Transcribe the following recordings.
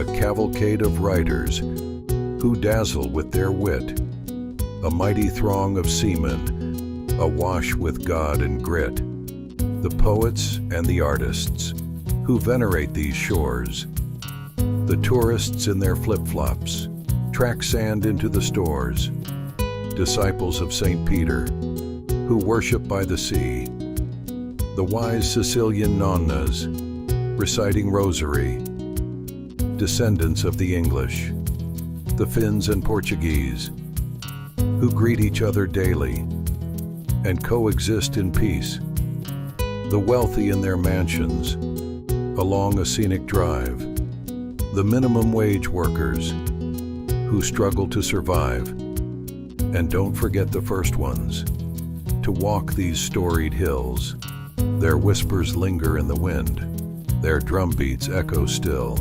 a cavalcade of writers who dazzle with their wit, a mighty throng of seamen, awash with God and grit, the poets and the artists who venerate these shores, the tourists in their flip-flops, track sand into the stores, disciples of St. Peter, who worship by the sea, the wise Sicilian nonnas, reciting rosary, descendants of the English, the Finns and Portuguese, who greet each other daily and coexist in peace, the wealthy in their mansions, along a scenic drive, the minimum wage workers who struggle to survive, and don't forget the first ones, to walk these storied hills. Their whispers linger in the wind, their drum beats echo still.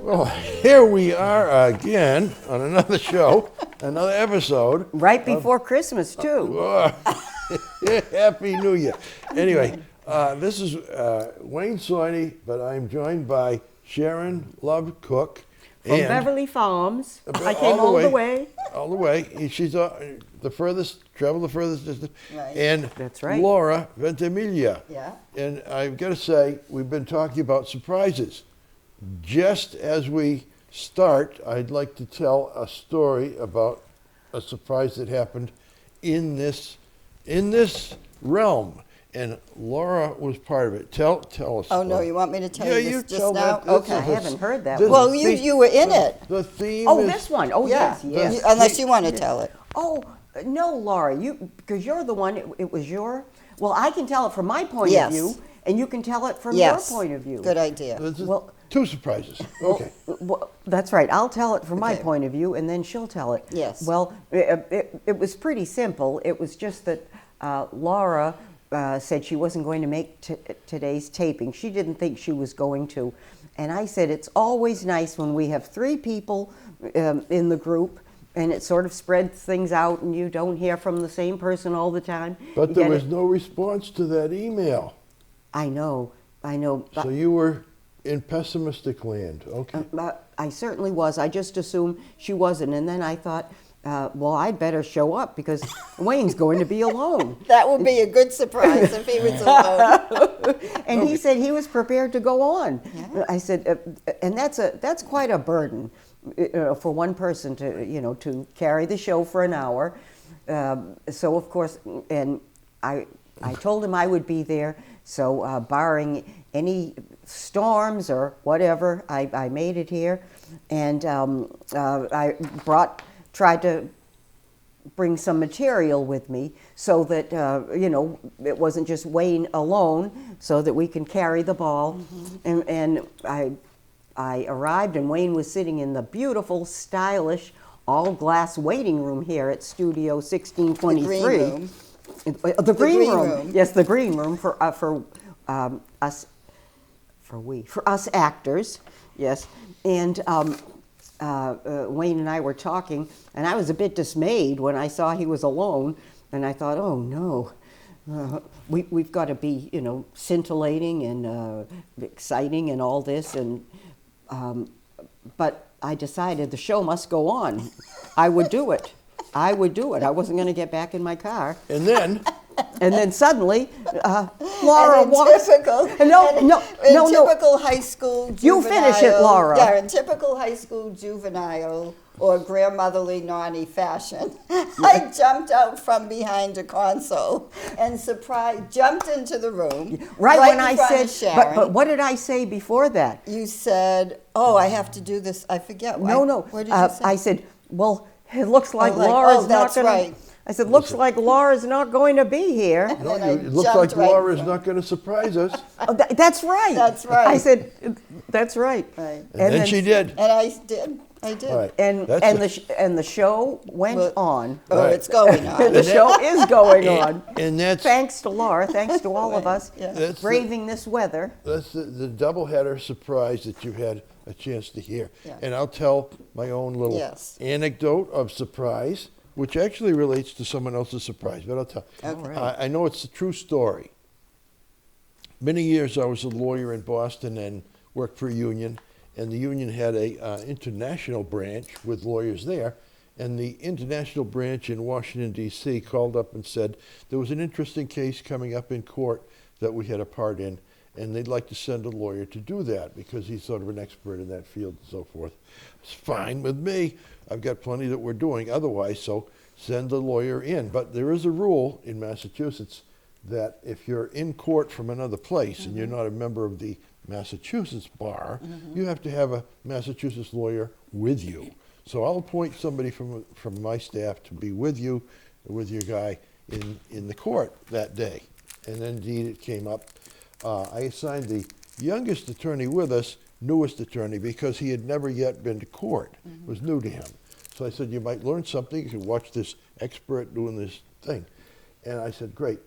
Well, here we are again on another show, another episode. Right before Christmas, too. Happy New Year. Anyway, this is Wayne Soiney, but I'm joined by Sharon Love Cook. From Beverly Farms. I came all the way. All the way. She's the furthest, traveled the furthest distance. Right. And that's right. Laura Ventimiglia. Yeah. And I've got to say, we've been talking about surprises. Just as we start, I'd like to tell a story about a surprise that happened in this realm. And Laura was part of it. Tell us. Oh, no, you want me to tell you this just now? Okay, I haven't heard that one. Well, you were in it. The theme Oh, is... this one. Oh, yes. Unless you want to tell it. Oh, no, Laura, because you're the one, it was your... Well, I can tell it from my point of view, and you can tell it from your point of view. Good idea. Well, two surprises. Okay. Well, that's right. I'll tell it from my point of view, and then she'll tell it. Yes. Well, it was pretty simple. It was just that Laura said she wasn't going to make today's taping. She didn't think she was going to. And I said, it's always nice when we have three people in the group, and it sort of spreads things out, and you don't hear from the same person all the time. But there was no response to that email. I know. So you were in pessimistic land. Okay. I certainly was. I just assumed she wasn't. And then I thought, well, I'd better show up because Wayne's going to be alone. That would be a good surprise if he was alone. And he said he was prepared to go on. Yeah. I said, and that's quite a burden for one person to carry the show for an hour. So of course, and I told him I would be there. So barring any storms or whatever, I made it here, and I tried to bring some material with me so that it wasn't just Wayne alone, so that we can carry the ball. Mm-hmm. And I arrived, and Wayne was sitting in the beautiful, stylish, all-glass waiting room here at Studio 1623. The green room. The green room. Yes, the green room for us actors. Yes, and Wayne and I were talking, and I was a bit dismayed when I saw he was alone, and I thought, oh no, we've got to be scintillating and exciting and all this, and but I decided the show must go on. I would do it. I wasn't going to get back in my car. And then suddenly, Laura walks. Typical high school juvenile. You finish it, Laura. Yeah, in typical high school juvenile or grandmotherly naughty fashion, I jumped out from behind a console and jumped into the room. Right when I in front said, of Sharon. but what did I say before that? You said, "Oh, I have to do this." I forget. No. What did you say? I said, well, it looks like Laura's not that's going right. I said, looks like Laura's not going to be here. No, And I it looks jumped like right Laura's from- not going to surprise us. Oh, that's right. That's right. I said, that's right. Right. And then she did. And I did. I did. All right. And That's and a- the show went Well, on. Oh, Right. it's going on. The show is going on. and that's Thanks to Laura, thanks to all of us Yeah. That's the- braving this weather. that's the doubleheader surprise that you had a chance to hear. Yeah. And I'll tell my own little Yes. anecdote of surprise, which actually relates to someone else's surprise, but I'll tell. Okay. I know it's a true story. Many years I was a lawyer in Boston and worked for a union, and the union had a international branch with lawyers there, and the international branch in Washington, D.C. called up and said there was an interesting case coming up in court that we had a part in, and they'd like to send a lawyer to do that because he's sort of an expert in that field and so forth. It's fine with me. I've got plenty that we're doing otherwise, so send the lawyer in. But there is a rule in Massachusetts that if you're in court from another place and you're not a member of the Massachusetts bar, you have to have a Massachusetts lawyer with you. So I'll appoint somebody from my staff to be with you, with your guy in the court that day. And indeed it came up. I assigned the youngest attorney with us, newest attorney, because he had never yet been to court. It was new to him. So I said, you might learn something. You can watch this expert doing this thing. And I said, great.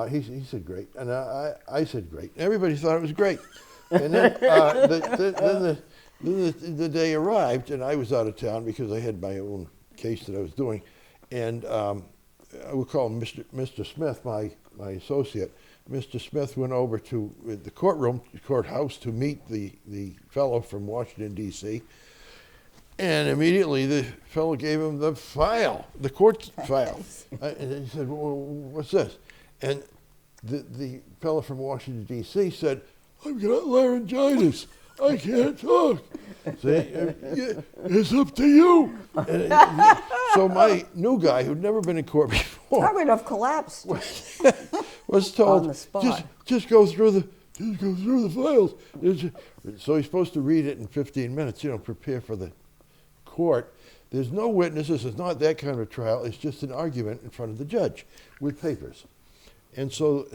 He said, great. And I said, great. Everybody thought it was great. And then, the day arrived, and I was out of town because I had my own case that I was doing. And I would call him Mr. Smith, my associate. Mr. Smith went over to the courthouse to meet the fellow from Washington, D.C., and immediately the fellow gave him the file, the court file. And he said, well, what's this? And the fellow from Washington, D.C. said, I've got laryngitis. I can't talk. See, it's up to you. And so my new guy, who'd never been in court before, I would have collapsed. was told, On the spot. just go through the files. So he's supposed to read it in 15 minutes, prepare for the court. There's no witnesses. It's not that kind of a trial. It's just an argument in front of the judge with papers. And so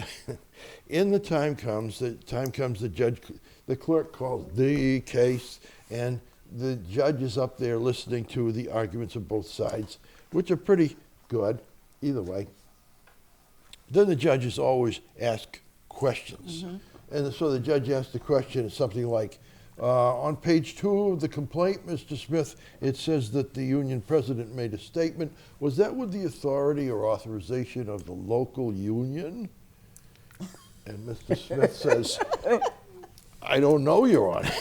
the time comes, the clerk calls the case, and the judge is up there listening to the arguments of both sides, which are pretty good either way. Then the judges always ask questions. And so the judge asked the question, something like, on page 2 of the complaint, Mr. Smith, it says that the union president made a statement. Was that with the authority or authorization of the local union? And Mr. Smith says, I don't know, Your Honor.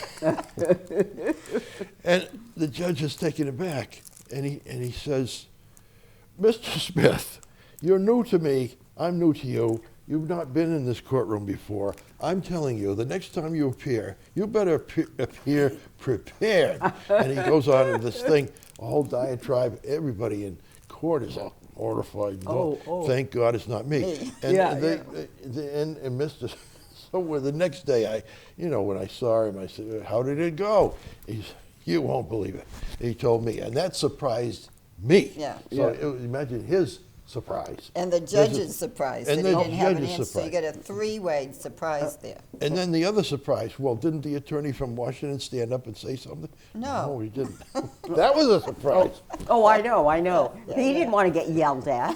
And the judge is taken aback, and he says, Mr. Smith, you're new to me. I'm new to you. You've not been in this courtroom before. I'm telling you, the next time you appear, you better appear prepared. And he goes on with this thing, a whole diatribe. Everybody in court is all mortified. Thank God it's not me. And and Mr. So the next day, when I saw him, I said, how did it go? He said, you won't believe it. He told me, and that surprised me. Yeah. So imagine his surprise. And the judge is surprised And that he the didn't have an judge is answer. So you surprised. get a three-way surprise there. And then the other surprise, well, didn't the attorney from Washington stand up and say something? No. he didn't. That was a surprise. Oh, I know. He didn't want to get yelled at.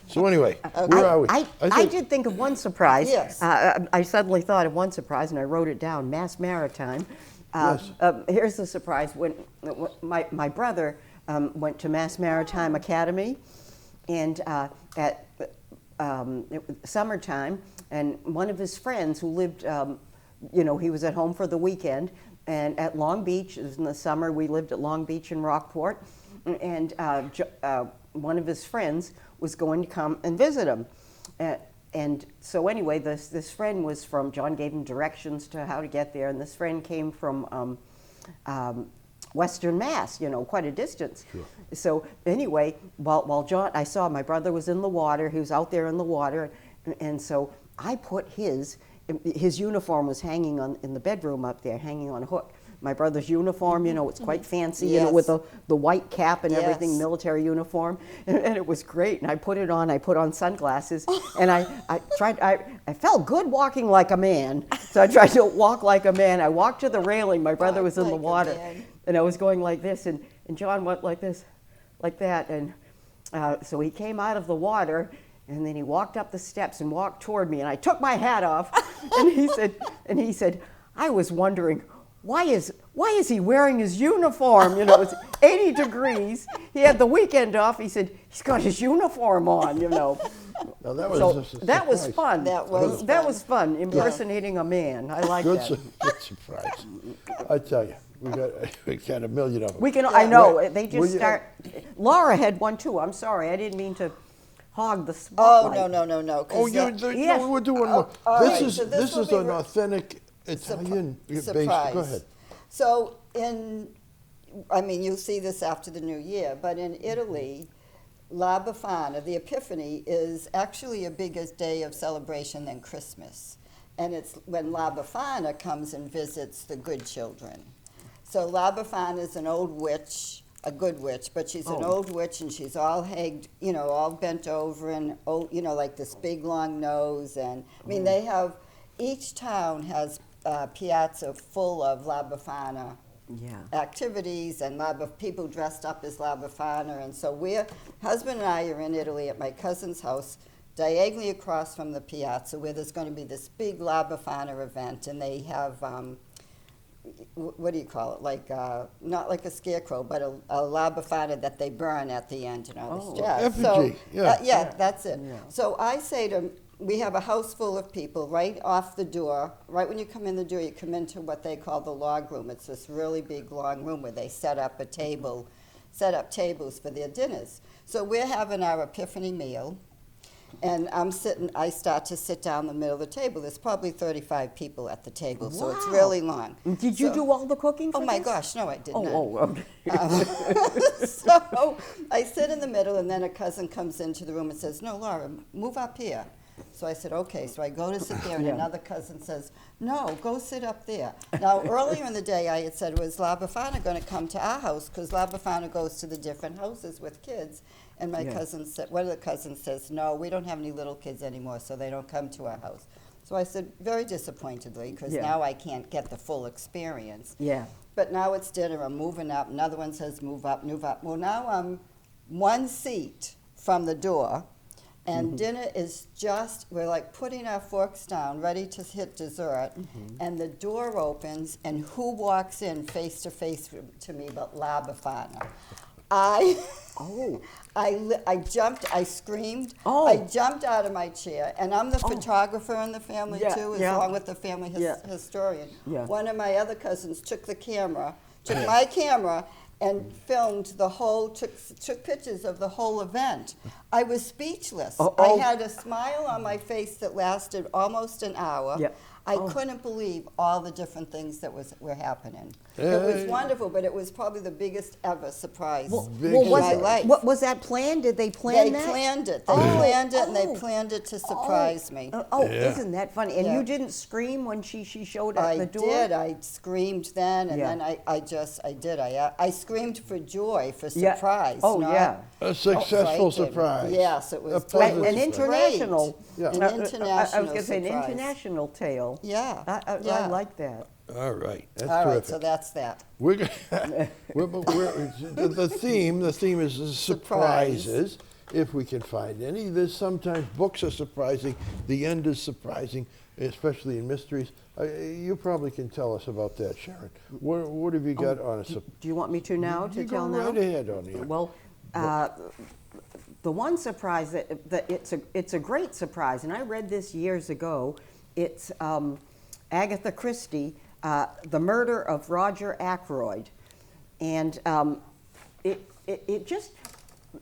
So anyway, where are we? I did think of one surprise. Yes. I suddenly thought of one surprise, and I wrote it down, Mass Maritime. Yes. Here's the surprise. When my brother went to Mass Maritime Academy, and at it was summertime, and one of his friends who lived, he was at home for the weekend, and at Long Beach, it was in the summer, we lived at Long Beach in Rockport, and one of his friends was going to come and visit him. And so anyway, this friend was from, John gave him directions to how to get there, and this friend came from Western Mass, quite a distance. Sure. So anyway, while John, I saw my brother was in the water, he was out there in the water, and so I put his uniform was hanging in the bedroom up there, hanging on a hook. my brother's uniform. You know, it's quite fancy. You Yes. know, with the white cap and everything, Yes. military uniform, and it was great. And I put it on. I put on sunglasses, and I felt good walking like a man. So I tried to walk like a man. I walked to the railing. My brother was in the Like a water, man. and I was going like this, and John went like this, like that, and so he came out of the water. And then he walked up the steps and walked toward me, and I took my hat off, and he said, I was wondering, why is he wearing his uniform? You know, it's 80 degrees. He had the weekend off. He said, he's got his uniform on, you know. Now, that was So a that was surprise. fun. That was fun. fun, impersonating a man. I like Good, that. good surprise. I tell you, we got a million of them. We can, I know, Wait, they will just you- start. Laura had one too. I'm sorry, I didn't mean to hog the Oh, spotlight. no. 'cause Oh, that- Yes. no, we're doing more. all This right, is so this will is be an re- authentic Italian based. surprise. Go ahead. So you'll see this after the new year, but in Italy, La Befana, the Epiphany, is actually a bigger day of celebration than Christmas. And it's when La Befana comes and visits the good children. So La Befana is an old witch, a good witch, but she's an old witch, and she's all hagged, you know, all bent over, and old, you know, like this big long nose. And I mean, they have, each town has piazza full of La Befana Yeah. activities, and people dressed up as La Befana. And so husband and I are in Italy at my cousin's house, diagonally across from the piazza, where there's going to be this big La Befana event, and they have what do you call it? Like not like a scarecrow, but a La Befana that they burn at the end, you know. Oh. this jazz. So, Effigy, yeah. yeah, that's it. Yeah. So I say to we have a house full of people right off the door. Right when you come in the door, you come into what they call the log room. It's this really big long room where they set up tables for their dinners. So we're having our Epiphany meal, and I start to sit down in the middle of the table. There's probably 35 people at the table, so it's Wow. really long. Did you So- do all the cooking for Oh my this? gosh, no, I did not. Okay. So I sit in the middle, and then a cousin comes into the room and says, "No, Laura, move up here." So I said, "Okay." So I go to sit there, and Yeah. another cousin says, "No, go sit up there." Now, earlier in the day, I had said, "Was La Befana going to come to our house?" Because La Befana goes to the different houses with kids. And my Yeah. cousin said, one of the cousins says, "No, we don't have any little kids anymore, so they don't come to our house." So I said, very disappointedly, because Yeah. now I can't get the full experience. Yeah. But now it's dinner, I'm moving up. Another one says, move up, move up. Well, now I'm one seat from the door, and dinner is just, we're like putting our forks down, ready to hit dessert, and the door opens, and who walks in face to face to me but La Befana? Oh. I jumped, I screamed, Oh. I jumped out of my chair, and I'm the photographer in the family Yeah, too, yeah. along with the family Yeah. historian. Yeah. One of my other cousins took my camera and filmed the whole, took pictures of the whole event. I was speechless. Oh. I had a smile on my face that lasted almost an hour. Yeah. I Oh. couldn't believe all the different things that were happening. It was Hey. wonderful, but it was probably the biggest ever surprise Big in was my it, life. was that planned? Did they plan They that? planned it. They Oh, planned it, and they oh. planned it to surprise me. Oh, Yeah. isn't that funny? And Yeah. you didn't scream when she showed at I the door? did. I screamed then, and Yeah. then I did. I screamed for joy, for Yeah. surprise. Oh, not yeah. A successful frightened. surprise. Yes, it was A An pleasant great. international. Yeah. An I international was going to say an surprise. international tale. Yeah. I yeah. like that. All right, that's All right, terrific. so that's that. We're, the theme is surprises, if we can find any. There's sometimes books are surprising. The end is surprising, especially in mysteries. You probably can tell us about that, Sharon. What have you got on a surprise? Do you want me to now, to You tell go now? right ahead on you. Well, the one surprise that it's a great surprise, and I read this years ago. It's Agatha Christie, The Murder of Roger Ackroyd, and it just.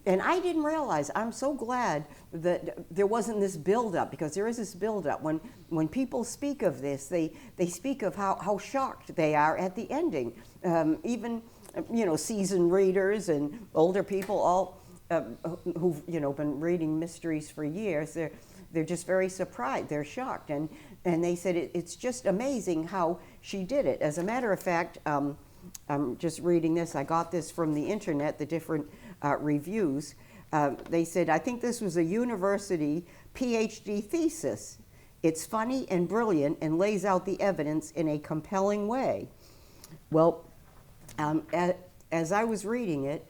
And I didn't realize. I'm so glad that there wasn't this buildup, because there is this buildup. When people speak of this, they speak of how shocked they are at the ending. Even seasoned readers and older people, all who've been reading mysteries for years, they're just very surprised. They're shocked, and they said it's just amazing how she did it. As a matter of fact, I'm just reading this. I got this from the internet, the different reviews. They said, I think this was a university PhD thesis. It's funny and brilliant and lays out the evidence in a compelling way. Well, as I was reading it,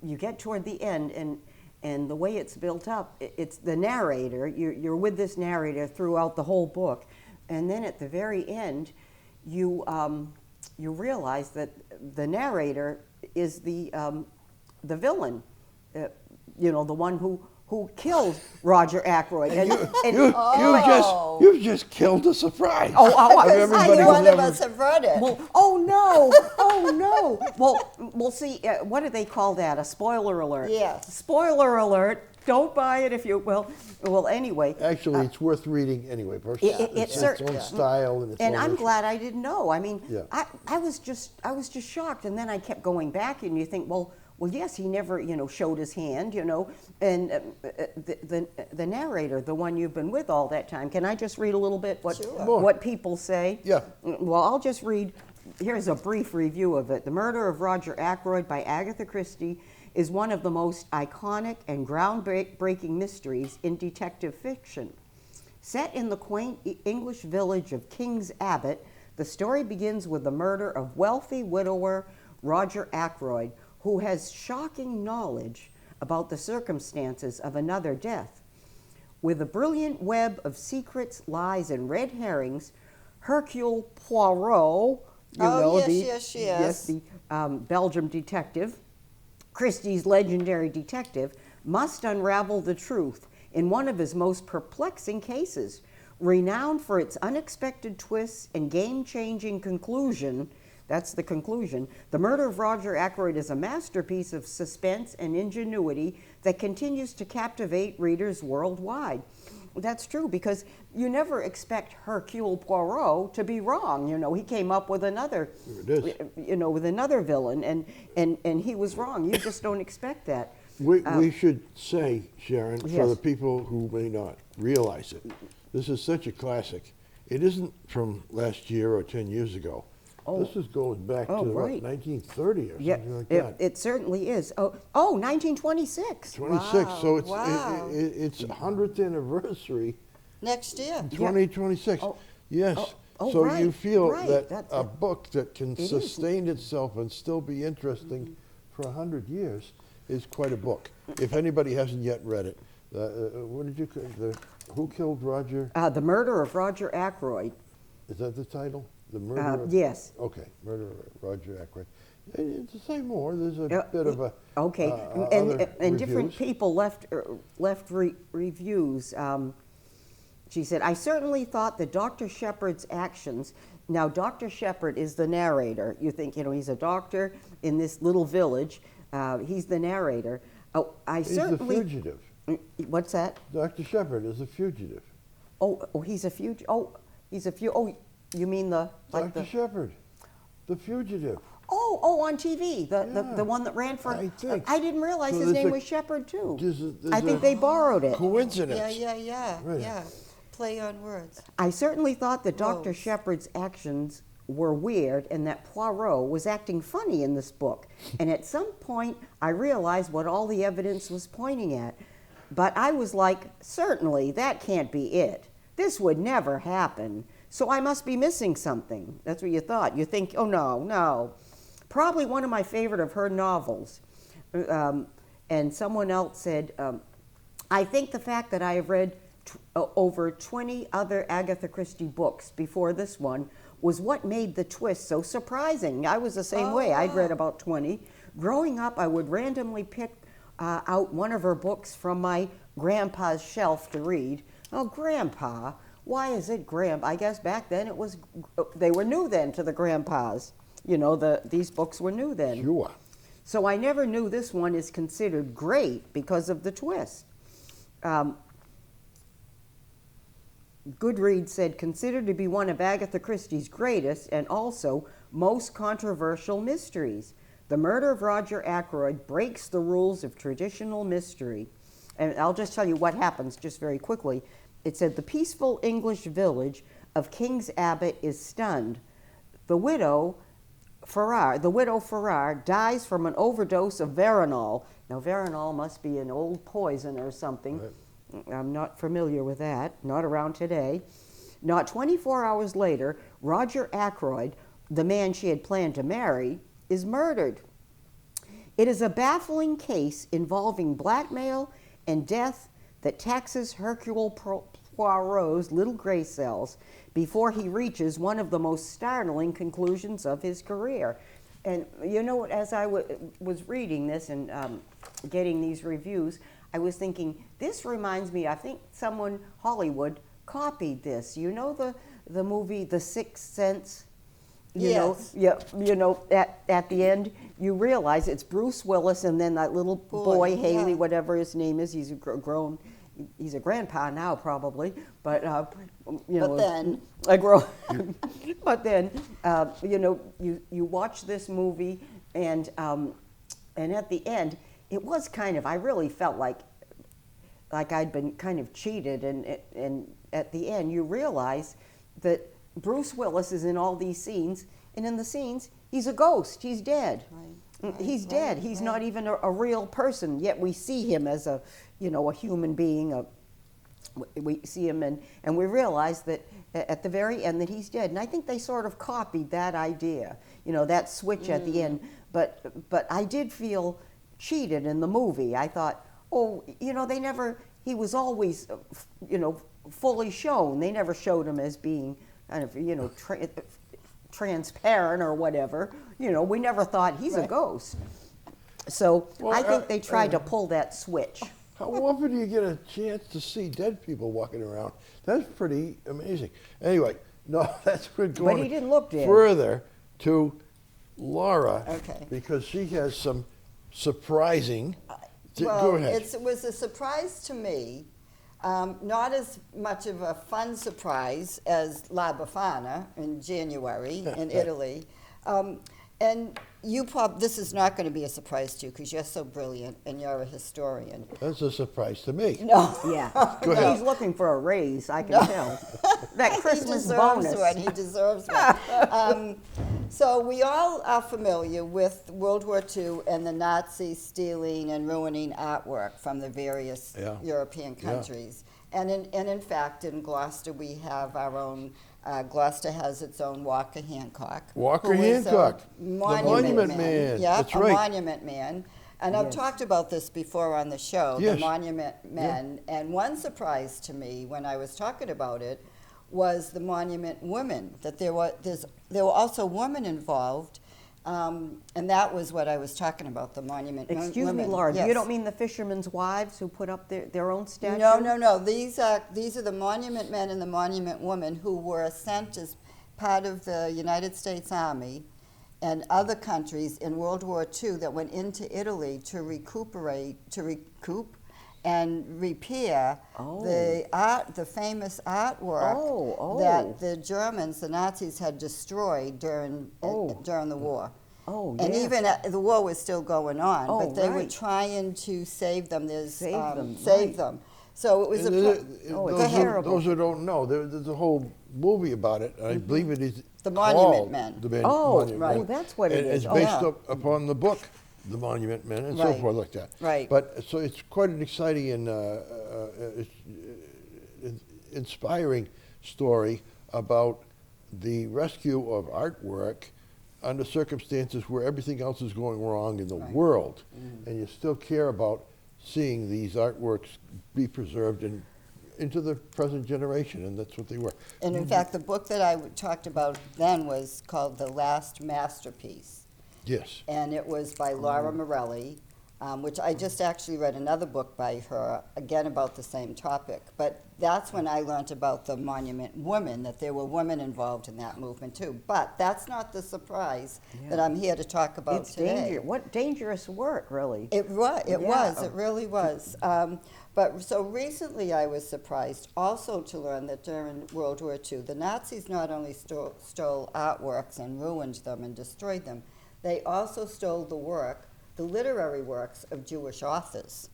you get toward the end, and the way it's built up, it's the narrator. You're with this narrator throughout the whole book, and then at the very end, you realize that the narrator is the villain. The one who killed Roger Ackroyd. You've just killed a surprise. Everybody one of us have read it. Well, oh no. Well, see, what do they call that? A spoiler alert. Yes. Spoiler alert. Don't buy it if you well. Anyway. Actually, it's worth reading anyway. Personally, it's its own style and its own. And I'm glad I didn't know. I mean, yeah. I was just shocked, and then I kept going back, and you think, well, yes, he never, showed his hand, and the narrator, the one you've been with all that time. Can I just read a little bit what people say? Yeah. Well, I'll just read. Here's a brief review of it. The Murder of Roger Ackroyd by Agatha Christie is one of the most iconic and groundbreaking mysteries in detective fiction. Set in the quaint English village of King's Abbot, the story begins with the murder of wealthy widower Roger Ackroyd, who has shocking knowledge about the circumstances of another death. With a brilliant web of secrets, lies, and red herrings, Hercule Poirot, the Belgium detective, Christie's legendary detective, must unravel the truth in one of his most perplexing cases. Renowned for its unexpected twists and game-changing conclusion, that's the conclusion. The Murder of Roger Ackroyd is a masterpiece of suspense and ingenuity that continues to captivate readers worldwide. That's true, because you never expect Hercule Poirot to be wrong. He came up with another, with another villain, and he was wrong. You just don't expect that. We should say, Sharon, for the people who may not realize it, this is such a classic. It isn't from last year or 10 years ago. This is going back to right. 1930 or something like that. It certainly is. 1926. 26. Wow, So it's wow. it's 100th anniversary. Next year. 2026. Yes. So right, you feel right. that That's a book that can sustain itself and still be interesting for 100 years is quite a book. If anybody hasn't yet read it, what did you call Who Killed Roger? The Murder of Roger Ackroyd. Is that the title? The Murder of... Yes. Okay, Murder of Roger Ackroyd. And to say more, there's a bit of a... Okay, and different people left reviews. She said, I certainly thought that Dr. Shepard's actions... Now, Dr. Shepard is the narrator. You think, he's a doctor in this little village. He's the narrator. He's the fugitive. What's that? Dr. Shepard is a fugitive. He's a fugitive. You mean Dr. Shepard, the fugitive. On TV, the one that ran for... I think. I didn't realize his name was Shepard, too. There's I think they borrowed it. Coincidence. Yeah. Right. Yeah. Play on words. I certainly thought that Dr. Shepard's actions were weird and that Poirot was acting funny in this book. And at some point, I realized what all the evidence was pointing at. But I was like, certainly, that can't be it. This would never happen. So I must be missing something. That's what you thought. You think, oh, no. Probably one of my favorite of her novels. And someone else said, I think the fact that I have read over 20 other Agatha Christie books before this one was what made the twist so surprising. I was the same way. I'd read about 20. Growing up, I would randomly pick out one of her books from my grandpa's shelf to read. Oh, Grandpa. Why is it Grandpa? I guess back then they were new then to the grandpas. These books were new then. Sure. So I never knew this one is considered great because of the twist. Goodreads said, considered to be one of Agatha Christie's greatest and also most controversial mysteries. The Murder of Roger Ackroyd breaks the rules of traditional mystery. And I'll just tell you what happens just very quickly. It said, the peaceful English village of King's Abbot is stunned. The widow Farrar dies from an overdose of veronal. Now, veronal must be an old poison or something. Right. I'm not familiar with that, not around today. Not 24 hours later, Roger Ackroyd, the man she had planned to marry, is murdered. It is a baffling case involving blackmail and death that taxes Hercule Poirot's little gray cells before he reaches one of the most startling conclusions of his career. And you know, as I was reading this and getting these reviews, I was thinking, this reminds me, I think someone, Hollywood, copied this. You know the movie The Sixth Sense? Yes. At the end, you realize it's Bruce Willis and then that little boy Haley, whatever his name is. He's grown. He's a grandpa now, probably. But then you watch this movie, and at the end, it was kind of. I really felt like I'd been kind of cheated, and at the end, you realize that Bruce Willis is in all these scenes, and in the scenes, he's a ghost. He's dead. Right. He's dead. He's not even a real person, yet we see him as a human being. We see him, and we realize that at the very end that he's dead. And I think they sort of copied that idea, that switch at the end. But I did feel cheated in the movie. I thought, he was always, fully shown. They never showed him as being kind of, transparent or whatever. We never thought he's a ghost. So I think they tried to pull that switch. How often do you get a chance to see dead people walking around? That's pretty amazing. Anyway, no, that's good. But he didn't look dead. Further to Laura, okay, because she has some surprising. Well, go ahead. It was a surprise to me. Not as much of a fun surprise as La Befana in January in Italy. And this is not going to be a surprise to you because you're so brilliant and you're a historian. That's a surprise to me. No. Yeah. Go ahead. He's looking for a raise, I can tell. That Christmas bonus. He deserves one. So we all are familiar with World War II and the Nazis stealing and ruining artwork from the various European countries. Yeah. And in fact, in Gloucester, we have our own. Gloucester has its own Walker Hancock. Walker Hancock, the Monument Man. Yeah, that's right. Monument Man. And I've talked about this before on the show, the Monument Men. Yeah. And one surprise to me when I was talking about it was the Monument Women, that there were also women involved. And that was what I was talking about, the Monument Women. Excuse me, Laura, you don't mean the fishermen's wives who put up their own statue? No. These are the Monument Men and the Monument Women who were sent as part of the United States Army and other countries in World War II that went into Italy to recoup and repair the famous artwork that the Germans, the Nazis, had destroyed during the war. Oh, and even the war was still going on, but they were right. trying to save them. Save them. So it was those who don't know, there's a whole movie about it. I believe it is The Monument Men. Monument Men. Oh, that's what it is. It's based upon the book, The Monument Men, and so forth like that. Right. But so it's quite an exciting and inspiring story about the rescue of artwork under circumstances where everything else is going wrong in the world, and you still care about seeing these artworks be preserved into the present generation, and that's what they were. And in fact, the book that I talked about then was called The Last Masterpiece. Yes. And it was by Laura Morelli, which I just actually read another book by her, again about the same topic. But that's when I learned about the Monument Women, that there were women involved in that movement too. But that's not the surprise that I'm here to talk about today. What dangerous work, really. It really was. But so recently I was surprised also to learn that during World War II, the Nazis not only stole artworks and ruined them and destroyed them, they also stole the literary works of Jewish authors.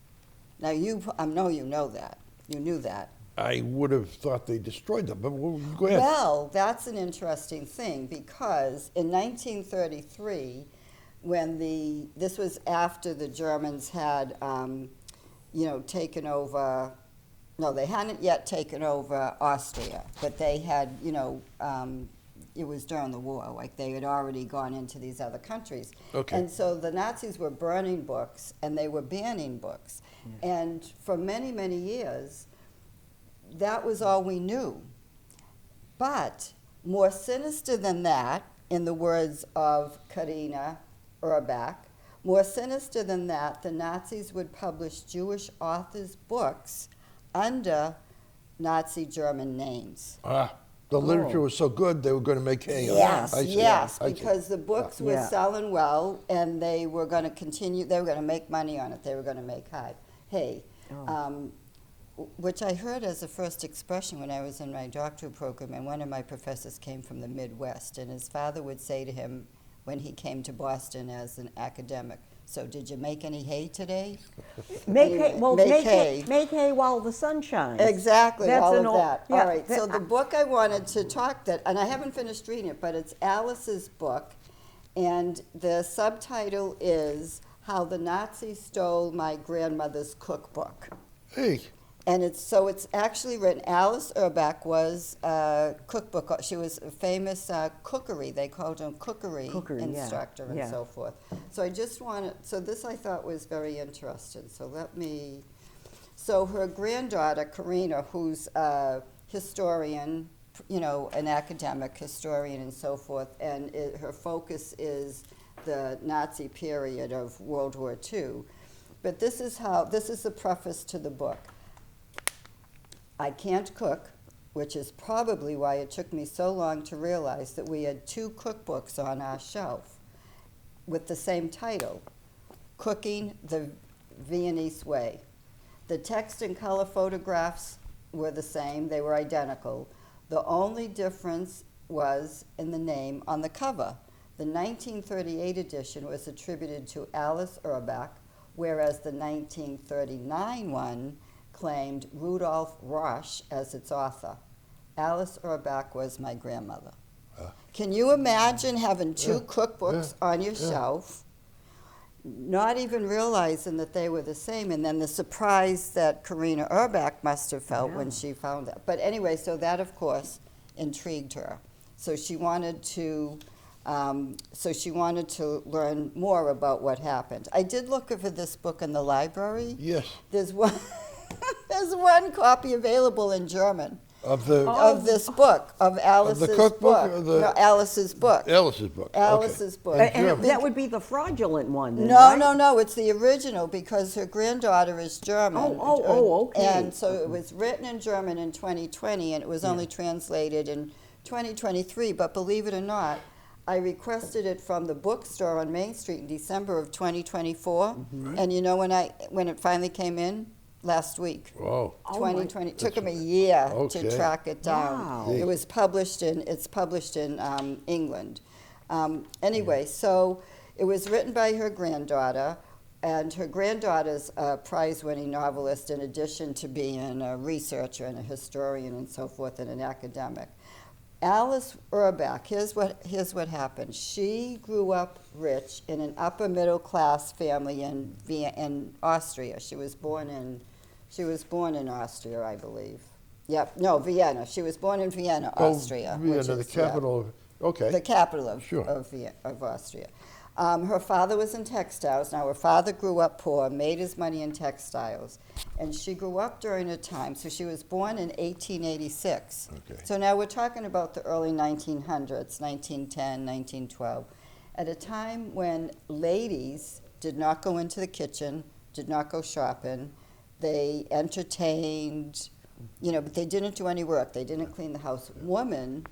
Now, I know you know that. You knew that. I would have thought they destroyed them, but go ahead. Well, that's an interesting thing because in 1933, this was after the Germans had, taken over. No, they hadn't yet taken over Austria, but they had, it was during the war. Like they had already gone into these other countries, Okay. and so the Nazis were burning books and they were banning books, and for many, many years, that was all we knew. But more sinister than that, in the words of Karina Urbach, more sinister than that, the Nazis would publish Jewish authors' books under Nazi German names. The literature was so good, they were going to make hay on it. Yes, I see. yes, I see. because the books were Yeah. selling well, and they were going to continue. They were going to make money on it. They were going to make hay. Which I heard as a first expression when I was in my doctoral program, and one of my professors came from the Midwest, and his father would say to him when he came to Boston as an academic, "So did you make any hay today?" Make Anyway, hay, well, make make hay. hay. Make hay while the sun shines. Exactly, That's all an of old- that. yeah, All right, so that- the book I wanted to talk and I haven't finished reading it, but it's Alice's book, and the subtitle is How the Nazis Stole My Grandmother's Cookbook. Hey, And it's actually written. Alice Urbach was a cookbook. She was a famous cookery. They called her cookery Cookery, yeah, instructor and yeah. so forth. So I just wanted. So this I thought was very interesting. So her granddaughter Karina, who's a historian, an academic historian and so forth, and her focus is the Nazi period of World War II. But this is the preface to the book. I can't cook, which is probably why it took me so long to realize that we had two cookbooks on our shelf with the same title, Cooking the Viennese Way. The text and color photographs were the same, they were identical. The only difference was in the name on the cover. The 1938 edition was attributed to Alice Urbach, whereas the 1939 one claimed Rudolf Rosch as its author. Alice Urbach was my grandmother. Can you imagine having two cookbooks on your shelf, not even realizing that they were the same, and then the surprise that Karina Urbach must have felt when she found that. But anyway, so that, of course, intrigued her. So she wanted to learn more about what happened. I did look over this book in the library. yes. There's one copy available in German Of the of this book, of Alice's cookbook book. or the- No, Alice's book. Alice's book. Alice's book. In And German. that would be the fraudulent one, then, No, right? no, it's the original because her granddaughter is German. Okay. And so it was written in German in 2020, and it was only translated in 2023. But believe it or not, I requested it from the bookstore on Main Street in December of 2024. And you know when it finally came in? Last week. Wow. 2020. It took them a year Okay. to track it down. Wow. It was published in England. Anyway, so it was written by her granddaughter, and her granddaughter's a prize-winning novelist in addition to being a researcher and a historian and so forth and an academic. Alice Urbach, here's what happened. She grew up rich in an upper middle class family in Austria. She was born in Austria, I believe. Yep, no, Vienna. She was born in Vienna, Austria. Vienna, which the is, capital of, okay. the capital of, Sure. of Austria. Her father was in textiles. Now, her father grew up poor, made his money in textiles, and she grew up during a time. So she was born in 1886. Okay. So now we're talking about the early 1900s, 1910, 1912, at a time when ladies did not go into the kitchen, did not go shopping. They entertained, but they didn't do any work. They didn't clean the house. Women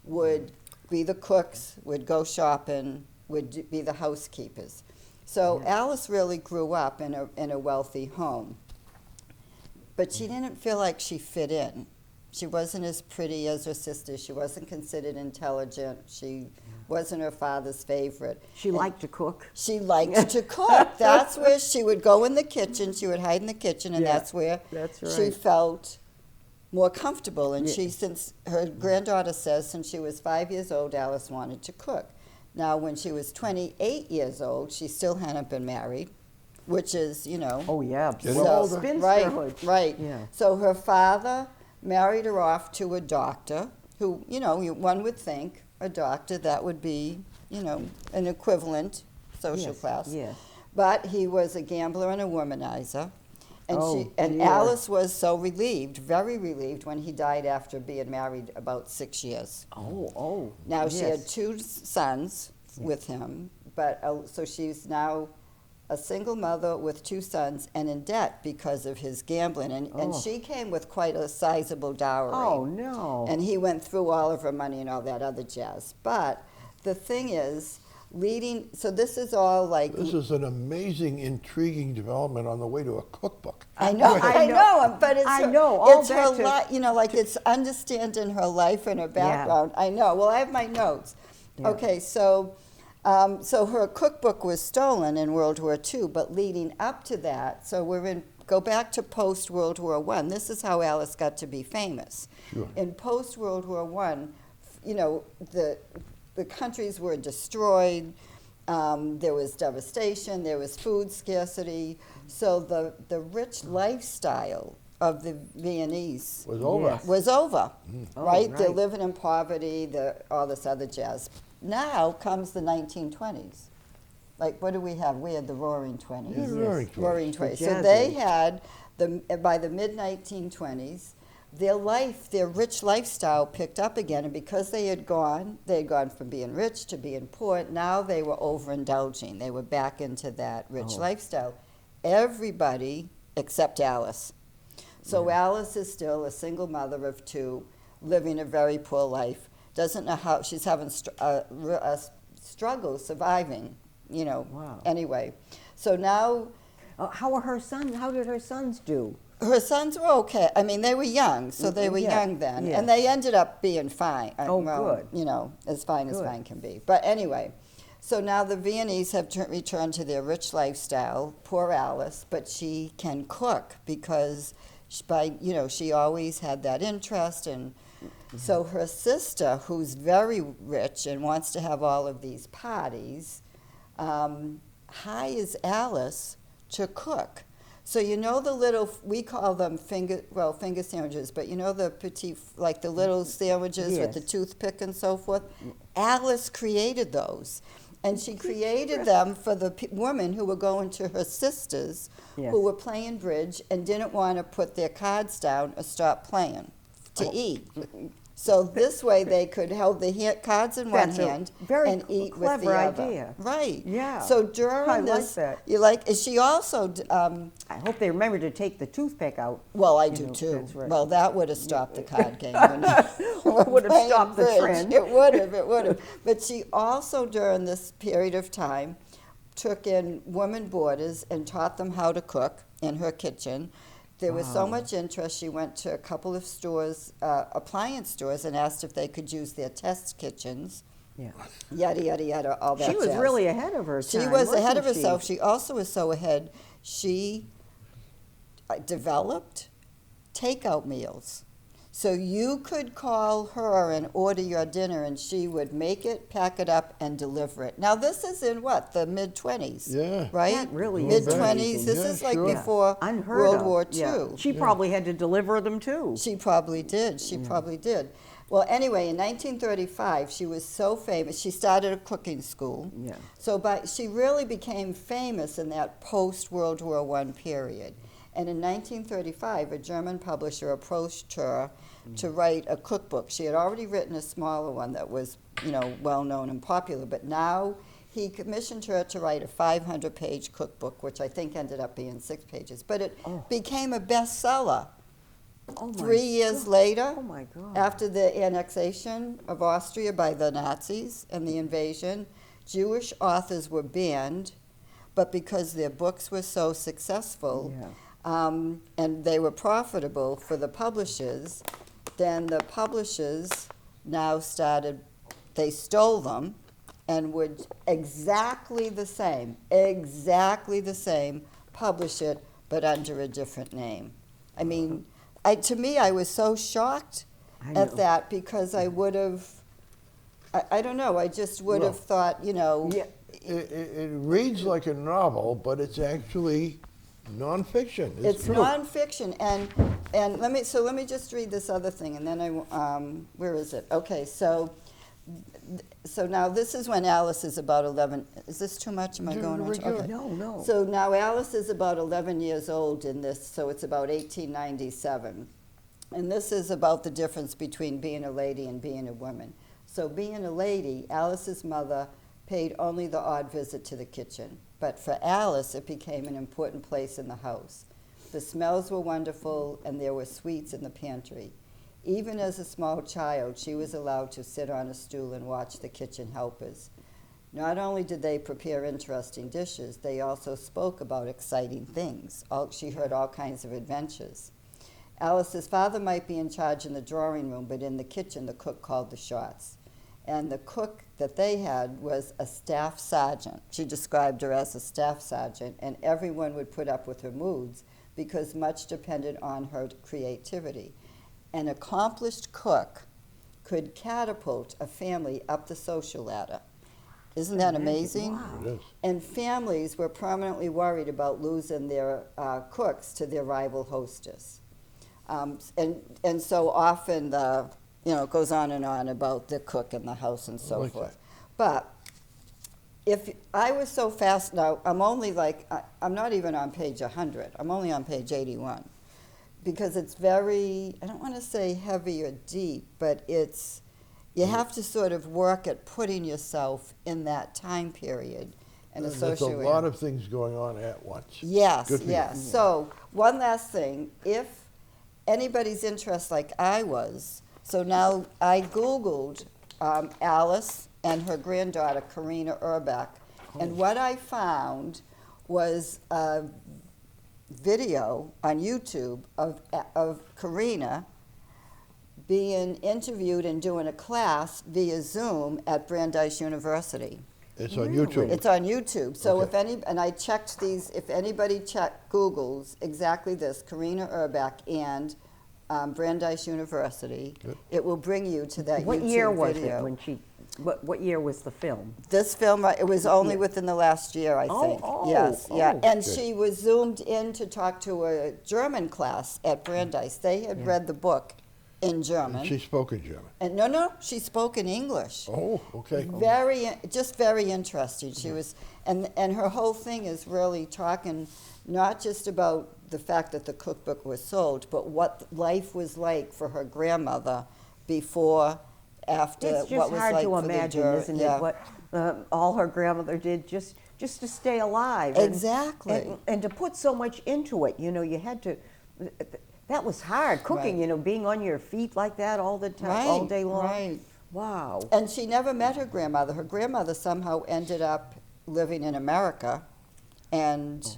would be the cooks, would go shopping, would be the housekeepers. So Alice really grew up in a wealthy home. But she didn't feel like she fit in. She wasn't as pretty as her sisters. She wasn't considered intelligent. She wasn't her father's favorite. She liked to cook. She liked to cook. That's where she would go in the kitchen. She would hide in the kitchen, and Yeah, that's where that's she right. felt more comfortable. And Yeah. since her granddaughter says, since she was 5 years old, Alice wanted to cook. Now, when she was 28 years old, she still hadn't been married, which is, Oh, yeah. Getting Well, older. spinsterhood. Right. Yeah. So her father married her off to a doctor who, one would think a doctor, that would be, an equivalent social Yes, class. yes. But he was a gambler and a womanizer. And Oh, and dear. Alice was so relieved, very relieved, when he died after being married about 6 years. Oh. Now, she had yes. 2 sons with him, but so she's now a single mother with 2 sons and in debt because of his gambling. And Oh. she came with quite a sizable dowry. Oh, no. And he went through all of her money and all that other jazz. But the thing is, so this is all like, This is an amazing, intriguing development on the way to a cookbook. I know, I know. but it's I her, know, all it's her that to- like it's understanding her life and her background. I know. Well, I have my notes. Yeah. Okay, so her cookbook was stolen in World War II, but leading up to that, so go back to post World War I. This is how Alice got to be famous. Sure. In post World War I, the countries were destroyed. There was devastation. There was food scarcity. So the rich lifestyle of the Viennese Was over. Yes. was over, Oh, right? They're right. living in poverty, all this other jazz. Now comes the 1920s. Like, what do we have? We had the Roaring Twenties. Yeah, Roaring Twenties. Roaring Twenties. The So jazz they age. had, by the mid-1920s, their rich lifestyle picked up again, and because they had gone from being rich to being poor, now they were overindulging. They were back into that rich Oh. lifestyle. Everybody except Alice. So Alice is still a single mother of 2, living a very poor life. Doesn't know how, she's having a struggle surviving, Wow. Anyway, so now How did her sons do? her sons were okay. I mean, they were young, so they were Yeah, young then. yeah. And they ended up being fine. Oh, good. As fine as Good. fine can be. But anyway, so now the Viennese have returned to their rich lifestyle. Poor Alice, but she can cook because she always had that interest. And so her sister, who's very rich and wants to have all of these parties, hires Alice to cook. So the little, we call them finger sandwiches, but the petit, like the little sandwiches with the Yes. toothpick and so forth. Alice created those. And she created them for the women who were going to her sisters, Yes. who were playing bridge and didn't want to put their cards down or stop playing to eat. So this way they could hold the cards in one That's a hand very and eat with the clever other. idea. Right. Yeah. So during I like this, that. she also, I hope they remember to take the toothpick out. well, I You do know, too. that's right. Well, that would have stopped the card game. Would have Playing stopped the bridge. trend. It would have. But she also, during this period of time, took in women boarders and taught them how to cook in her kitchen. There was so Wow. much interest, she went to a couple of stores, appliance stores, and asked if they could use their test kitchens. Yeah. Yada, yada, yada, all that She was jazz. really ahead of her She time. was ahead wasn't of herself. she? She also was so ahead, she developed takeout meals. So you could call her and order your dinner, and she would make it, pack it up, and deliver it. Now, this is in what, the mid-20s? Yeah. Right? That really is Mid-20s. amazing. This Yeah, is like sure. before Unheard World of. War Yeah. II. She probably had to deliver them too. She probably did. She probably did. Well, anyway, in 1935, she was so famous. She started a cooking school. Yeah. So she really became famous in that post-World War I period. And in 1935, a German publisher approached her to write a cookbook. She had already written a smaller one that was, well-known and popular, but now he commissioned her to write a 500-page cookbook, which I think ended up being 6 pages. But it became a bestseller. Oh my 3 years God. later, Oh my God. after the annexation of Austria by the Nazis and the invasion, Jewish authors were banned, but because their books were so successful, and they were profitable for the publishers, then the publishers now they stole them and would exactly the same, publish it, but under a different name. I mean, to me, I was so shocked I know. at that because I would have, I don't know, I just would have thought, you know. Yeah. It reads like a novel, but it's actually nonfiction. It's true. nonfiction, and let me just read this other thing, and then where is it? Okay, so now this is when Alice is about 11. Is this too much? Am I going on? Okay. No. So now Alice is about 11 years old in this, so it's about 1897, and this is about the difference between being a lady and being a woman. So being a lady, Alice's mother paid only the odd visit to the kitchen. But for Alice, it became an important place in the house. The smells were wonderful, and there were sweets in the pantry. Even as a small child, she was allowed to sit on a stool and watch the kitchen helpers. Not only did they prepare interesting dishes, they also spoke about exciting things. She heard all kinds of adventures. Alice's father might be in charge in the drawing room, but in the kitchen, the cook called the shots. And the cook that they had was a staff sergeant. She described her as a staff sergeant, and everyone would put up with her moods because much depended on her creativity. An accomplished cook could catapult a family up the social ladder. Isn't that amazing? Wow. It is. And families were permanently worried about losing their cooks to their rival hostess. And so often it goes on and on about the cook in the house and so like forth. that. But if I was so fast now, I'm only I'm not even on page 100. I'm only on page 81. Because it's very, I don't want to say heavy or deep, but you have to sort of work at putting yourself in that time period and There's associate a with lot of things going on at once. Yes, Good for you. yes. So one last thing, if anybody's interest like I was, so now I Googled Alice and her granddaughter, Karina Urbeck, and what I found was a video on YouTube of Karina being interviewed and doing a class via Zoom at Brandeis University. It's on YouTube. It's on YouTube. So Okay. and I checked these, if anybody Googles exactly this, Karina Urbeck and Brandeis University, Good. it will bring you to that What YouTube year was video. it when she? What year was the film? This film, it was only Yeah. within the last year, I Oh, think. oh, Yes, yeah. oh. And Good. she was zoomed in to talk to a German class at Brandeis. They had Yeah. read the book in German. And she spoke in German. And no, she spoke in English. Oh, okay. Just very interesting. She was, and her whole thing is really talking not just about the fact that the cookbook was sold, but what life was like for her grandmother before, after, It's what just was hard like to for the imagine, Ger- isn't yeah. it? What all her grandmother did just to stay alive. And- Exactly. And to put so much into it, you had to. That was hard cooking, Right. being on your feet like that all the time, all Right, day long. right. Wow. And she never met her grandmother. Her grandmother somehow ended up living in America, and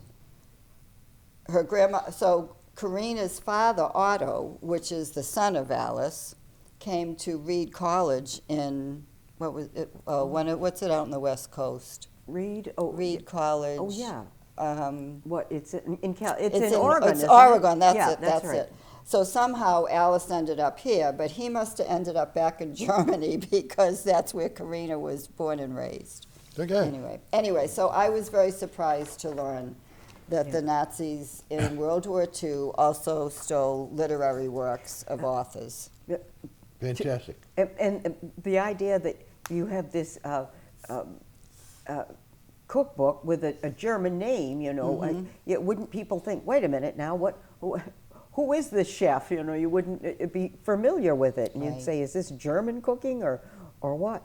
her grandma. So Karina's father, Otto, which is the son of Alice, came to Reed College in what's it out on the West Coast? Reed. Oh, Reed College. Oh yeah. Um, What? It's in It's it's in Oregon. It's isn't Oregon. It? That's yeah, it. That's right. it. So somehow Alice ended up here, but he must have ended up back in Germany because that's where Karina was born and raised. Okay. Anyway, so I was very surprised to learn that Yeah. the Nazis in World War II also stole literary works of authors. Fantastic. And the idea that you have this cookbook with a German name, wouldn't people think, wait a minute now, who is this chef? You wouldn't be familiar with it, and you'd Right. say, is this German cooking or what?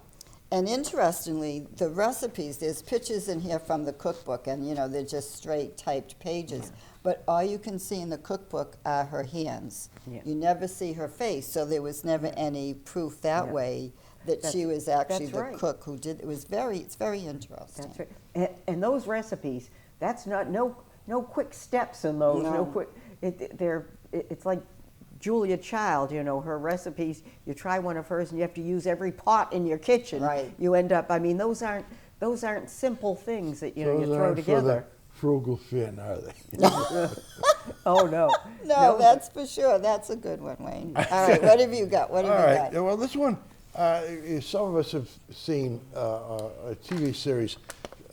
And interestingly, the recipes, there's pictures in here from the cookbook, and they're just straight typed pages. But all you can see in the cookbook are her hands. Yeah. You never see her face, so there was never any proof that Yeah. way that she That's- was actually that's the right. cook who did. It's very interesting. That's right. And those recipes, that's not no quick steps in those. No. Quick. It's like Julia Child, you know, her recipes, you try one of hers and you have to use every pot in your kitchen. Right. You end up, I mean, those aren't simple things that, you know, you Those throw aren't together. for the frugal Finn, are they? Oh, no. No, that's for sure. That's a good one, Wayne. All right, what have you got? What have All you right. got? Well, this one, some of us have seen a TV series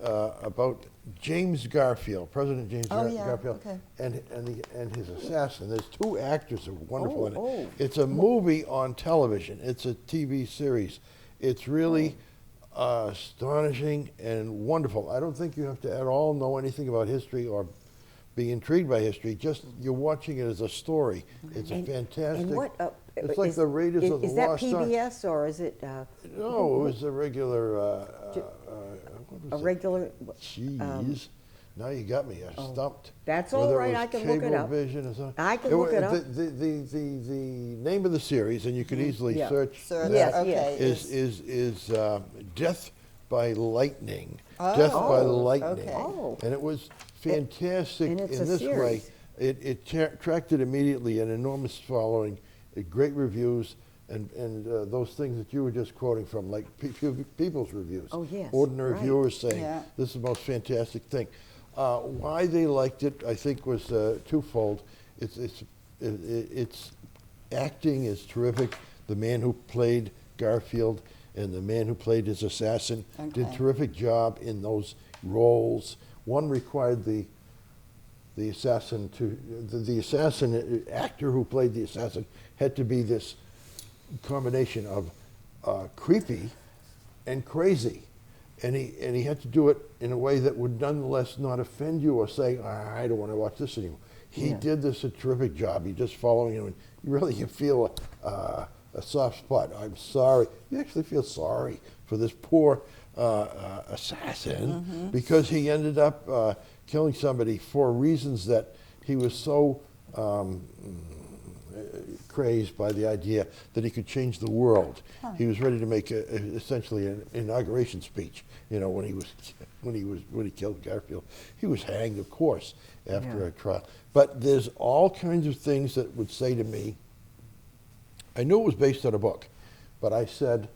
about James Garfield, President James Oh, yeah, Garfield, okay. and his assassin. There's two actors who are wonderful in it. Oh. It's a movie on television. It's a TV series. It's really astonishing and wonderful. I don't think you have to at all know anything about history or be intrigued by history. Just you're watching it as a story. It's a fantastic. And what? It's like the Raiders of the Is that Lost Ark. PBS or is it No, it was a regular. Ju- What a was it? regular? Jeez. Now you got me. I'm stumped. That's all Whether right, it was I can look it up. Cablevision or something. I can look it up. The name of the series, and you could easily Yeah. search. Search, Yes, that, okay. is Death by Lightning. Death by Oh, Lightning. okay. Oh. And it was fantastic and it's in a this way. series. It attracted immediately an enormous following, great reviews, and those things that you were just quoting from, like people's reviews. Oh, yes, Ordinary right. viewers saying, Yeah. this is the most fantastic thing. Why they liked it, I think, was twofold. It's acting is terrific. The man who played Garfield and the man who played his assassin did a Okay. terrific job in those roles. One required the assassin to the assassin actor who played the assassin had to be this combination of creepy and crazy, and he had to do it in a way that would nonetheless not offend you or say, I don't want to watch this anymore. He Yeah. did this a terrific job. You just following him, and you really you feel a soft spot. I'm sorry. You actually feel sorry for this poor assassin because he ended up killing somebody for reasons that he was so crazed by the idea that he could change the world. He was ready to make essentially an inauguration speech. You know, when he killed Garfield, he was hanged, of course, after Yeah. a trial. But there's all kinds of things that would say to me. I knew it was based on a book, but I said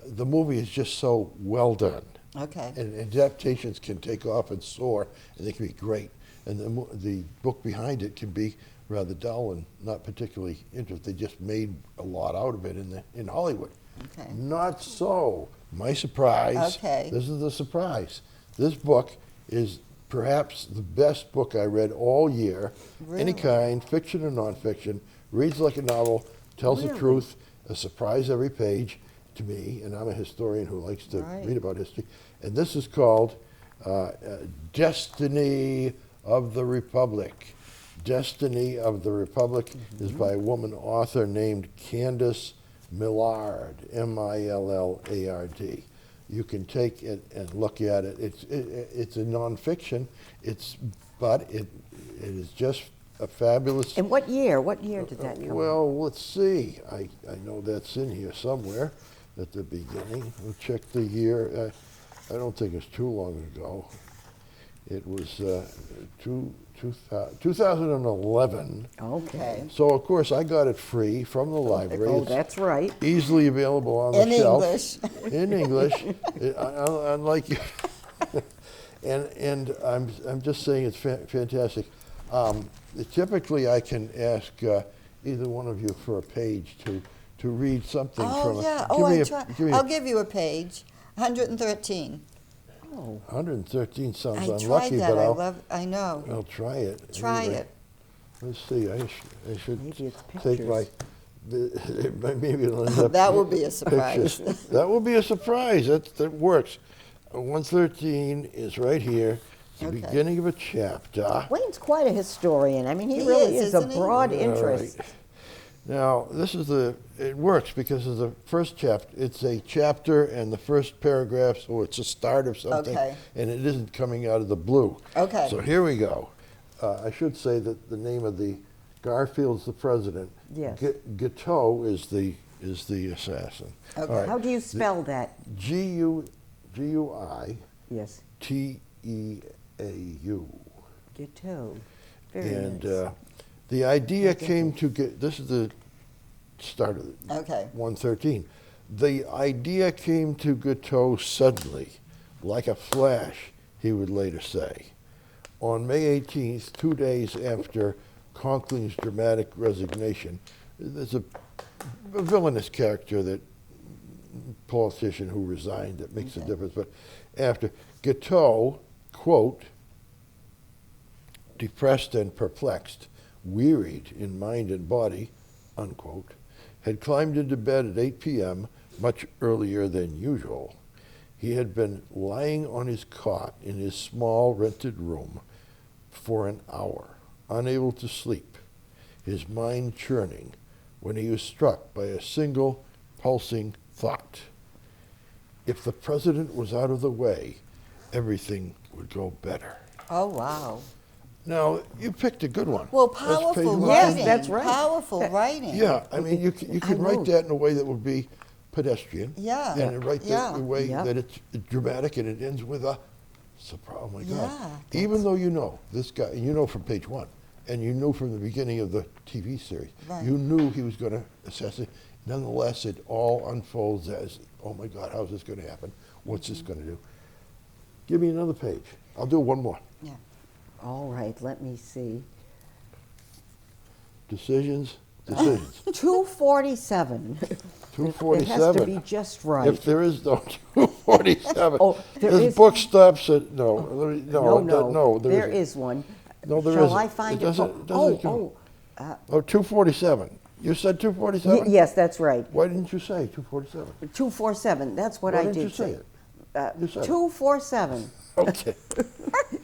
the movie is just so well done. Okay. And adaptations can take off and soar, and they can be great. And the book behind it can be rather dull and not particularly interesting. They just made a lot out of it in Hollywood. Okay. Not so. My surprise. Okay. This is the surprise. This book is perhaps the best book I read all year. Any Really? kind, fiction or nonfiction. Reads like a novel, tells the Really? truth, a surprise every page to me, and I'm a historian who likes to Right. read about history. And this is called Destiny of the Republic. Destiny of the Republic is by a woman author named Candace Millard, Millard. You can take it and look at it. It's a nonfiction. But it is just a fabulous. And what year? What year did that come out? Well, let's see. I know that's in here somewhere at the beginning. We'll check the year. I don't think it's too long ago. It was 2011. Okay. So, of course, I got it free from the library. Oh, It's that's right. easily available on the In shelf. English. In English. Unlike you. and I'm just saying it's fantastic. Typically, I can ask either one of you for a page to read something from Oh, it. yeah. Give Oh, me I a- try. give me I'll give you a page. 113. Oh, 113 sounds I unlucky, tried that. but I know. I'll try it. Try Anyway, it. Let's see. I should Maybe it's take my. Maybe it'll end up. That will be a surprise. pictures. That will be a surprise. That works. 113 is right here. It's the Okay. beginning of a chapter. Wayne's quite a historian. I mean, he He really is, is a isn't he? broad All interest. right. Now, this is it works because of the first chapter. It's a chapter and the first paragraph, so it's a start of something. Okay. And it isn't coming out of the blue. Okay. So here we go. I should say that the name of the Garfield's the president. Yes. Guiteau is the assassin. Okay. All right. How do you spell that? Guiteau. Yes. Guiteau. Guiteau. Very And nice. The idea came to get, this is the start of it, Okay. 113. The idea came to Guiteau suddenly, like a flash, he would later say. On May 18th, 2 days after Conkling's dramatic resignation, there's a villainous character, that politician who resigned, that makes a difference, but after Guiteau, quote, depressed and perplexed, wearied in mind and body, unquote, had climbed into bed at 8 p.m., much earlier than usual. He had been lying on his cot in his small rented room for an hour, unable to sleep, his mind churning, when he was struck by a single pulsing thought. If the president was out of the way, everything would go better. Oh, wow. Now, you picked a good one. Well, That's powerful page one. Yes, writing. that's right. Powerful writing. Yeah, I mean, you can write know. that in a way that would be pedestrian. Yeah. And write that Yeah. in a way Yeah. that it's dramatic and it ends with a surprise. Oh my God. Yeah, Even though you know this guy, you know from page one, and you knew from the beginning of the TV series, Right. you knew he was going to assassinate. Nonetheless, it all unfolds as, oh my God, how's this going to happen? What's this going to do? Give me another page. I'll do one more. Yeah. All right, let me see. Decisions. 247. It 247. has to be just right. If there is no 247, Oh, there this is- book stops at no, let me- no, no, there isn't. is one. No, there Shall isn't. I find It it? doesn't- doesn't go. Oh, 247. You said 247? Yes, that's right. Why didn't you say 247? 247. That's what Why I didn't did you say it? You said it. 247. Okay.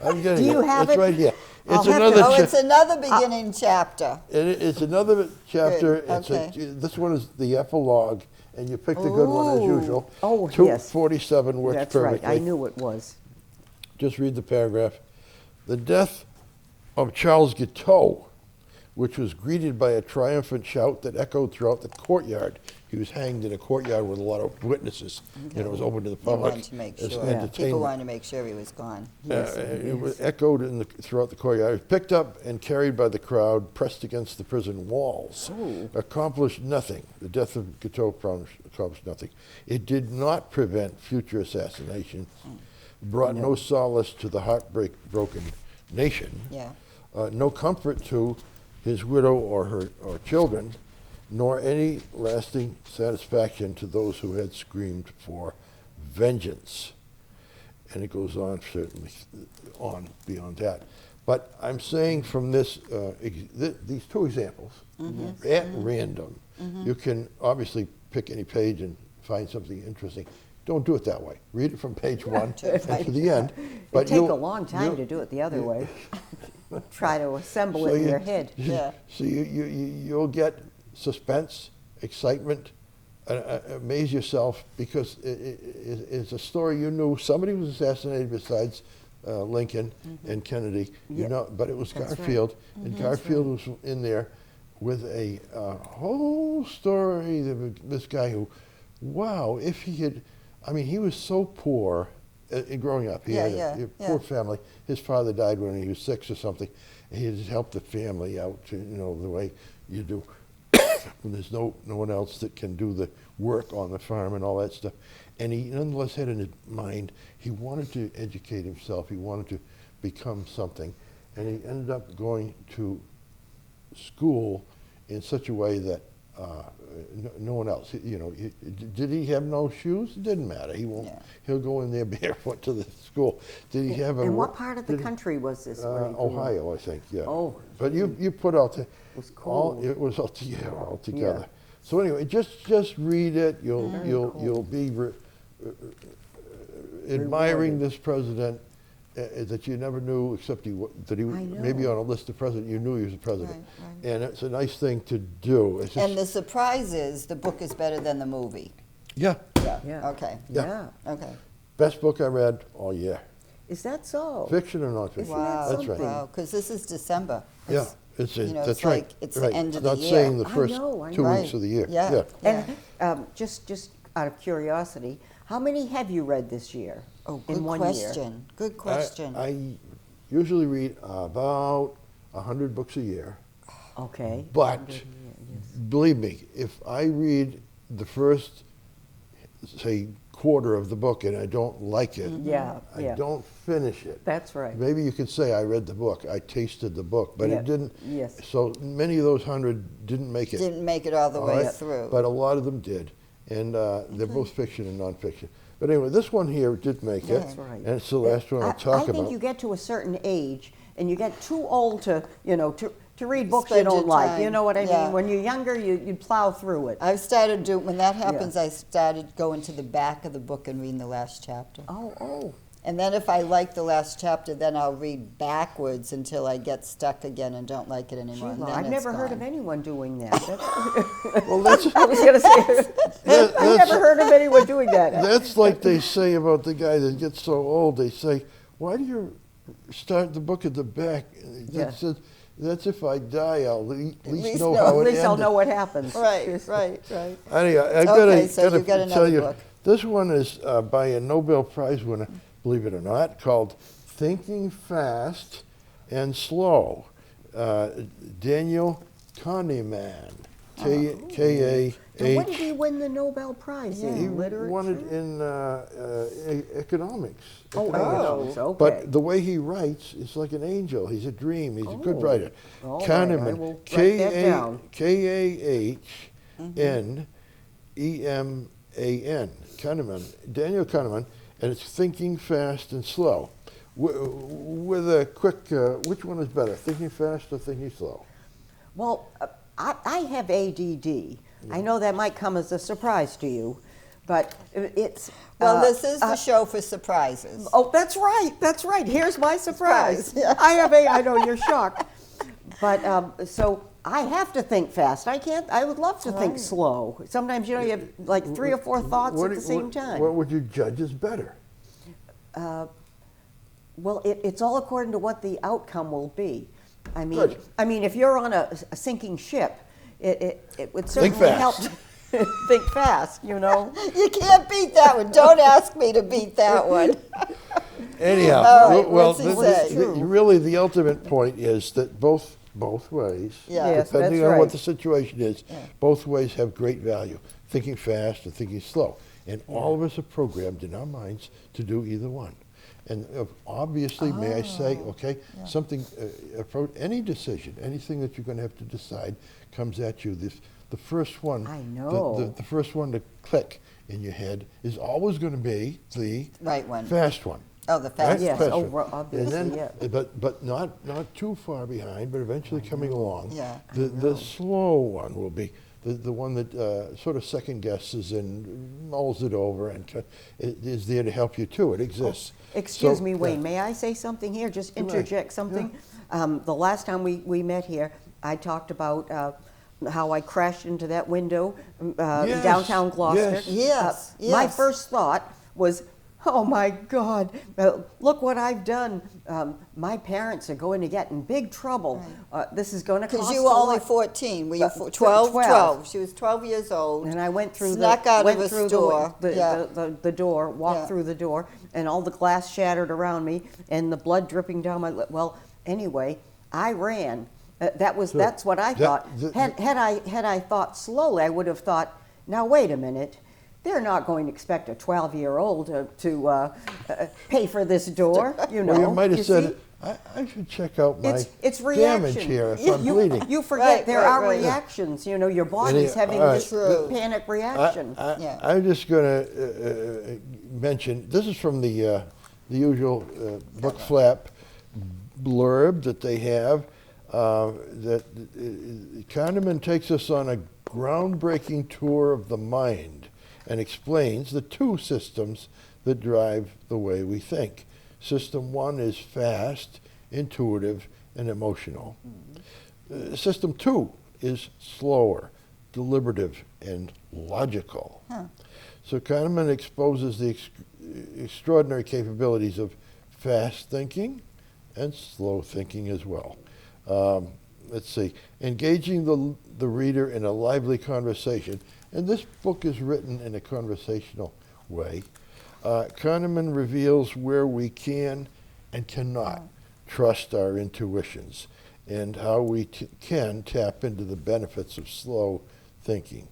I'm getting Do you it. have It's it? right here. I'll It's have to- another. Oh, it's another beginning chapter. It's another chapter. Good, It's okay. this one is the epilogue, and you picked a good one as Ooh. usual. Oh, yes. 247 works That's perfectly. right. I knew it was. Just read the paragraph. The death of Charles Guiteau, which was greeted by a triumphant shout that echoed throughout the courtyard. He was hanged in a courtyard with a lot of witnesses. You know, it was open to the They public. wanted to make as sure. entertainment. People wanted to make sure he was gone. Yes, It was echoed throughout the courtyard. It was picked up and carried by the crowd, pressed against the prison walls. Accomplished nothing. The death of Guiteau accomplished nothing. It did not prevent future assassinations, brought no solace to the heartbroken nation, Yeah. no comfort to his widow or children, nor any lasting satisfaction to those who had screamed for vengeance. And it goes on, certainly, on beyond that. But I'm saying from this, these two examples, at random, you can obviously pick any page and find something interesting. Don't do it that way. Read it from page one and to the end. It'd take you'll- a long time you'll- to do it the other way. Try to assemble So it in you- your head. Yeah. So you'll get suspense, excitement, amaze yourself, because it's a story you knew. Somebody was assassinated besides Lincoln and Kennedy, you Yeah. know, but it was That's right. Garfield, and Garfield was in there with a whole story of this guy who, wow, if he had, I mean, he was so poor growing up. He Yeah, had yeah, a yeah. poor family. His father died when he was 6 or something. He had helped the family out, you know, the way you do when there's no one else that can do the work on the farm and all that stuff. And he nonetheless had in his mind, he wanted to educate himself. He wanted to become something. And he ended up going to school in such a way that no one else, you know, did he have no shoes? It didn't matter. He won't. Yeah. He'll go in there barefoot to the school. Did he have a? And wor- what part of the did he- country was this? where he grew up? Ohio, I think. Yeah. Oh. But you put out the. was all cool. it was all together. All together. Yeah. So anyway, just read it. You'll Very cool. you'll be admiring Rewarded. this president that you never knew, except that he I know. maybe on a list of president you knew he was a president, Right, and it's a nice thing to do. It's just, And the surprise is the book is better than the movie. yeah, Yeah. Okay. Yeah. Okay. best book I read all year. Is that so? Fiction or nonfiction? Wow. That's right. something? Wow. Because this is December. Yeah, it's you know, that's it's right. like it's the right. end of the Not year. saying the I first know, I 2 know. weeks Right. of the year. Yeah. And just out of curiosity, how many have you read this year? Oh, in good one question. Good question. I usually read about 100 books a year. Okay. But believe me, if I read the first, say, quarter of the book and I don't like it, Yeah, I yeah. don't finish it. That's right. Maybe you could say I read the book, I tasted the book, but Yeah, it didn't. yes. So many of those 100 didn't make it. Didn't make it all the All way right? through. But a lot of them did. And they're both fiction and nonfiction. But anyway, this one here did make it. That's right. And it's the last one I'll talk I think about. you get to a certain age and you get too old to, to read books you Spend your don't like. You time. know what I Yeah. mean? When you're younger, you plow through it. I've started when that happens, Yeah. I started going to the back of the book and reading the last chapter. Oh. And then if I like the last chapter, then I'll read backwards until I get stuck again and don't like it anymore. And Well, then I've it's never heard of gone. anyone doing that. That's, Well, that's, I was going to say, that- I've never heard of anyone doing that. that's like they say about the guy that gets so old. They say, why do you start the book at the back? Yeah. That says, that's if I die, I'll at least least know know. how At it least I'll ended. know what happens. Right. Anyway, I Okay, so gotta you've got tell another you, book. this one is by a Nobel Prize winner, believe it or not, called Thinking Fast and Slow. Daniel Kahneman, K-A-H. And what did he win the Nobel Prize in? He Literature? won it in economics. Oh, economics, okay. But the way he writes is like an angel. He's a dream. He's a good Oh. writer. All right, I Kahneman, will write that down. Kahneman. Kahneman, Daniel Kahneman, and it's Thinking Fast and Slow. With a quick, which one is better, Thinking Fast or Thinking Slow? Well, I have ADD. I know that might come as a surprise to you, but it's... Well, this is the show for surprises. Oh, that's right. Here's my surprise. Surprise, yeah. I know, you're shocked. But, so I have to think fast. I would love to think slow. Sometimes, you have like 3 or 4 thoughts at the same time. What would you judge as better? Well, it's all according to what the outcome will be. Good. I mean, if you're on a sinking ship, it would certainly fast. help to think fast, You can't beat that one. Don't ask me to beat that one. Anyhow, All right, well, what's he say? really the ultimate point is that both ways, Yeah. Yes, depending that's on what right. the situation is, both ways have great value. Thinking fast and thinking slow. And all of us are programmed in our minds to do either one. And obviously, may I say, okay, something, any decision, anything that you're going to have to decide comes at you. The first one, I know. the first one to click in your head is always going to be the Right one. fast one. Oh, the fast Yes, Fast oh, one. obviously, And yeah. then, but not too far behind, but eventually coming along. Yeah. The slow one will be the one that sort of second guesses and mulls it over and it is there to help you too. It exists. Excuse So, me, Wayne, yeah. may I say something here? Just Go ahead. interject something? The last time we met here, I talked about how I crashed into that window in Yes, downtown Gloucester. yes. Yes, My yes. first thought was, oh my God, look what I've done. My parents are going to get in big trouble. This is going to cost Because you a were only lot. 14. Were you But 12? 12. 12. She was 12 years old. And I went through Snuck the out went of a through store. the door, walked Yeah. through the door, and all the glass shattered around me, and the blood dripping down my lip. Well, anyway, I ran. That's what I thought. Had I thought slowly, I would have thought, now wait a minute. They're not going to expect a 12-year-old to pay for this door, you know. Well, you might have said, see? I should check out my It's damage reaction. here if I'm bleeding. You forget Right, there right, are right. reactions. Your body's having all this right. panic reaction. Yeah. I'm just going to mention, this is from the usual book flap blurb that they have, that Kahneman takes us on a groundbreaking tour of the mind and explains the 2 systems that drive the way we think. System 1 is fast, intuitive, and emotional. System 2 is slower, deliberative, and logical. So Kahneman exposes the extraordinary capabilities of fast thinking and slow thinking as well. Let's see, engaging the reader in a lively conversation. And this book is written in a conversational way. Kahneman reveals where we can and cannot trust our intuitions and how we can tap into the benefits of slow thinking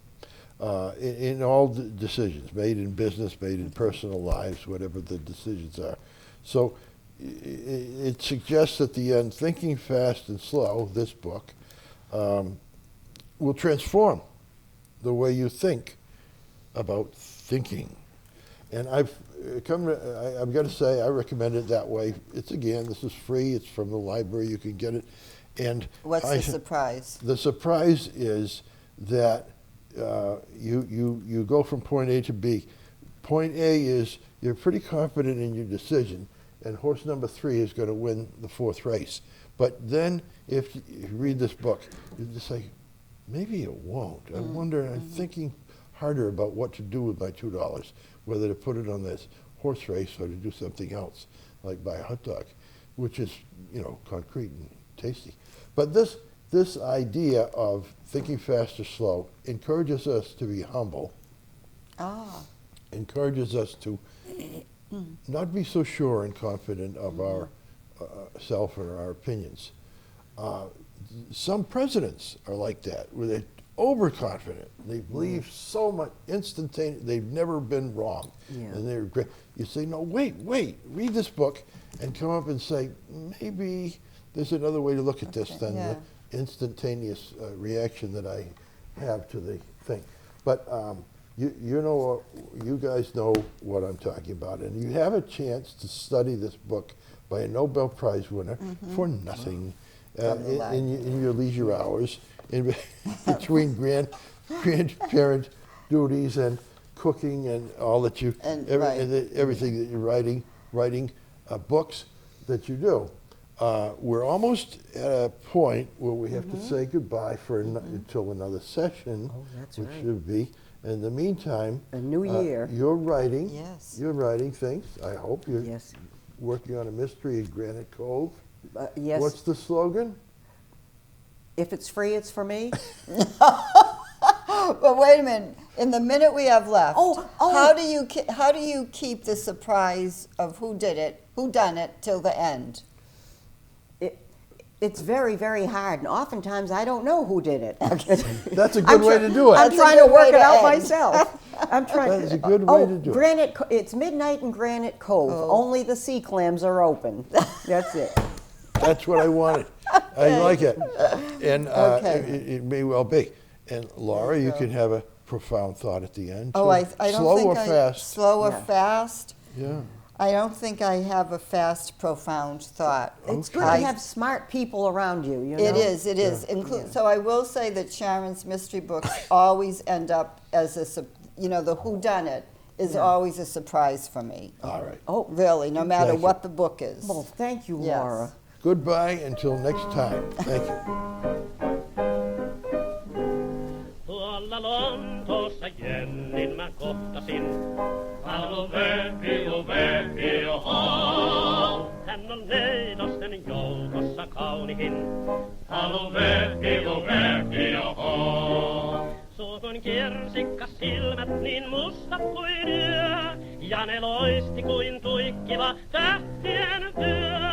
in all decisions made in business, made in personal lives, whatever the decisions are. So it suggests at the end, Thinking Fast and Slow, this book, will transform the way you think about thinking. And I've got to say, I recommend it that way. This is free. It's from the library. You can get it. And What's the surprise? The surprise is that you go from point A to B. Point A is you're pretty confident in your decision, and horse number 3 is going to win the 4th race. But then if you read this book, you just say, maybe it won't. I wonder, I'm thinking harder about what to do with my $2, whether to put it on this horse race or to do something else, like buy a hot dog, which is, concrete and tasty. But this idea of thinking fast or slow encourages us to be humble, encourages us to not be so sure and confident of our self or our opinions. Some presidents are like that, where they're overconfident. They believe so much instantaneous. They've never been wrong, and they're great. You say, no, wait, read this book, and come up and say, maybe there's another way to look at this than the instantaneous reaction that I have to the thing. But you guys know what I'm talking about, and you have a chance to study this book by a Nobel Prize winner for nothing in your leisure hours, between grandparent duties and cooking and all that everything that you're writing books that you do. We're almost at a point where we have to say goodbye until another session, which should be. In the meantime, a new year. You're writing. Yes. You're writing things. I hope you're working on a mystery in Granite Cove. Yes. What's the slogan? If it's free, it's for me. But wait a minute. In the minute we have left, Oh. how do you keep the surprise of who done it till the end? It's very, very hard, and oftentimes I don't know who did it. That's a good way to do it. I'm That's a trying to good work way it to out end. myself. I'm trying. That's a good way to do it. It's midnight in Granite Cove. Only the sea clams are open. That's it. That's what I wanted. I like it. And it may well be. And Laura, you can have a profound thought at the end. Oh, too. I don't Slow think or fast? Slow or fast? Yeah. I don't think I have a fast, profound thought. It's good to have smart people around you. You know? It is. So I will say that Sharon's mystery books always end up as the whodunit is always a surprise for me. All right. Oh, Really, no matter Thank you. what the book is. well, thank you, Yes. Laura. Goodbye until next time. Thank you. Tuolla Lontoossa Jennin mä kohtasin. Halo Vepi, oho. Hän on neidosten joukossa kaunihin. Halo Vepi, oho. Suukon kirsikka silmät niin mustat kuin yö. Ja ne loisti kuin tuikkiva tähtien työ.